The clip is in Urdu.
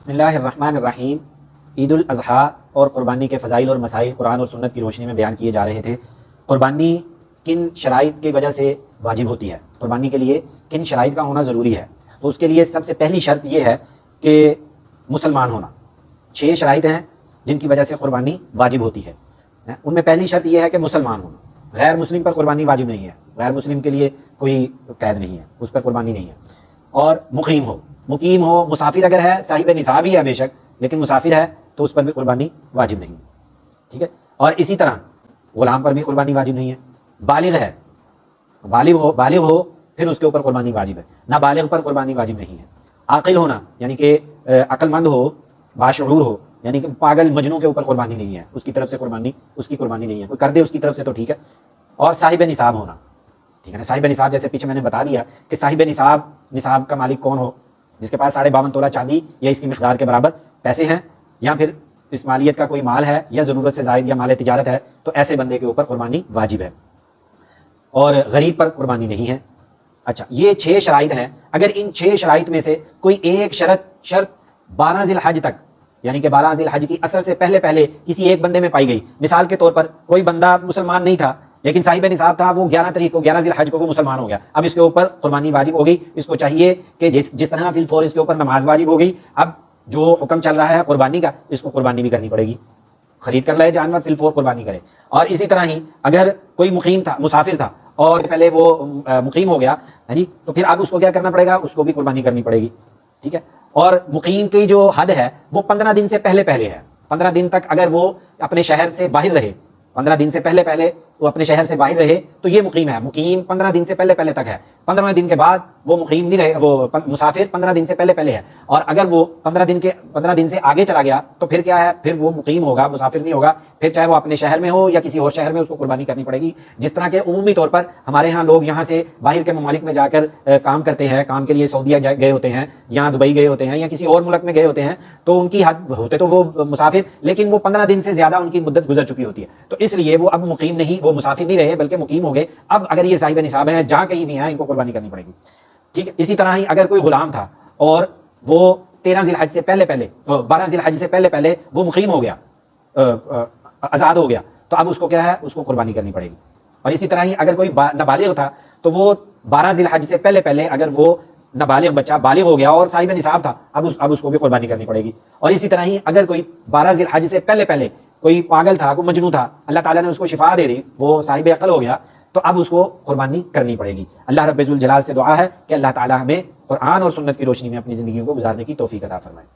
بسم اللہ الرحمن الرحیم۔ عید الاضحیٰ اور قربانی کے فضائل اور مسائل قرآن اور سنت کی روشنی میں بیان کیے جا رہے تھے۔ قربانی کن شرائط کی وجہ سے واجب ہوتی ہے، قربانی کے لیے کن شرائط کا ہونا ضروری ہے؟ تو اس کے لیے سب سے پہلی شرط یہ ہے کہ مسلمان ہونا۔ 6 شرائط ہیں جن کی وجہ سے قربانی واجب ہوتی ہے۔ ان میں پہلی شرط یہ ہے کہ مسلمان ہونا۔ غیر مسلم پر قربانی واجب نہیں ہے، غیر مسلم کے لیے کوئی قید نہیں ہے، اس پر قربانی نہیں ہے۔ اور مقیم ہو، مسافر اگر ہے، صاحب نصاب ہی ہے بے شک، لیکن مسافر ہے تو اس پر بھی قربانی واجب نہیں ہے، ٹھیک ہے۔ اور اسی طرح غلام پر بھی قربانی واجب نہیں ہے۔ بالغ ہے، بالغ ہو پھر اس کے اوپر قربانی واجب ہے، نابالغ پر قربانی واجب نہیں ہے۔ عاقل ہونا یعنی کہ عقل مند ہو، باشعور ہو، یعنی کہ پاگل مجنوں کے اوپر قربانی نہیں ہے، اس کی طرف سے قربانی نہیں ہے، کوئی کر دے اس کی طرف سے تو ٹھیک ہے۔ اور صاحب نصاب ہونا، ٹھیک ہے نا۔ صاحب نصاب جیسے پیچھے میں نے بتا دیا کہ صاحب نصاب کا مالک کون ہو، جس کے پاس 52.5 تولہ چاندی یا اس کی مقدار کے برابر پیسے ہیں، یا پھر اس مالیت کا کوئی مال ہے یا ضرورت سے زائد یا مال تجارت ہے، تو ایسے بندے کے اوپر قربانی واجب ہے۔ اور غریب پر قربانی نہیں ہے۔ اچھا، یہ 6 شرائط ہیں۔ اگر ان 6 شرائط میں سے کوئی ایک شرط 12 ذی الحج تک، یعنی کہ 12 ذی الحج کی اثر سے پہلے کسی ایک بندے میں پائی گئی، مثال کے طور پر کوئی بندہ مسلمان نہیں تھا لیکن صاحب نصاب تھا، وہ 11 تاریخ کو 11 ذی الحج کو وہ مسلمان ہو گیا، اب اس کے اوپر قربانی واجب ہو گئی۔ اس کو چاہیے کہ جس طرح فی الفور اس کے اوپر نماز واجب ہو گئی، اب جو حکم چل رہا ہے قربانی کا، اس کو قربانی بھی کرنی پڑے گی، خرید کر لائے جانور فی الفور قربانی کرے۔ اور اسی طرح ہی اگر کوئی مقیم تھا، مسافر تھا، اور پہلے وہ مقیم ہو گیا جی، تو پھر اب اس کو کیا کرنا پڑے گا، اس کو بھی قربانی کرنی پڑے گی، ٹھیک ہے۔ اور مقیم کی جو حد ہے وہ 15 دن سے پہلے ہے۔ 15 دن تک اگر وہ اپنے شہر سے باہر رہے، 15 دن سے پہلے وہ اپنے شہر سے باہر رہے تو یہ مقیم ہے۔ مقیم 15 دن سے پہلے تک ہے، 15 دن کے بعد وہ مقیم نہیں رہے، وہ مسافر 15 دن سے پہلے ہے۔ اور اگر وہ 15 دن سے آگے چلا گیا تو پھر کیا ہے، پھر وہ مقیم ہوگا، مسافر نہیں ہوگا، پھر چاہے وہ اپنے شہر میں ہو یا کسی اور شہر میں، اس کو قربانی کرنی پڑے گی۔ جس طرح کہ عمومی طور پر ہمارے ہاں لوگ یہاں سے باہر کے ممالک میں جا کر کام کرتے ہیں، کام کے لیے سعودیہ گئے ہوتے ہیں یا دبئی گئے ہوتے ہیں یا کسی اور ملک میں گئے ہوتے ہیں، تو ان کی حد ہوتے تو وہ مسافر، لیکن وہ 15 دن سے زیادہ ان کی مدت گزر چکی ہوتی ہے، تو اس لیے وہ اب مقیم نہیں، وہ مسافر نہیں رہے بلکہ مقیم ہو گئے۔ اب اگر یہ صاحب نصاب ہیں، جہاں کہیں بھی ہیں، ان کو قربانی کرنی پڑے گی، ٹھیک ہے۔ اسی طرح ہی اگر کوئی غلام تھا اور وہ 13 ذی الحج سے پہلے 12 ذی الحج سے پہلے وہ مقیم ہو گیا، آزاد ہو گیا، تو اب اس کو کیا ہے، اس کو قربانی کرنی پڑے گی۔ اور اسی طرح ہی اگر کوئی نابالغ تھا تو وہ 12 ذی الحج سے پہلے اگر وہ نابالغ بچہ بالغ ہو گیا اور صاحب نصاب تھا، اب اس کو بھی قربانی کرنی پڑے گی۔ اور اسی طرح ہی اگر کوئی 12 ذی الحج سے پہلے کوئی پاگل تھا، کوئی مجنوں تھا، اللہ تعالیٰ نے اس کو شفا دے دی، وہ صاحب عقل ہو گیا، تو اب اس کو قربانی کرنی پڑے گی۔ اللہ رب ذوالجلال سے دعا ہے کہ اللہ تعالیٰ ہمیں قرآن اور سنت کی روشنی میں اپنی زندگیوں کو گزارنے کی توفیق عطا فرمائے۔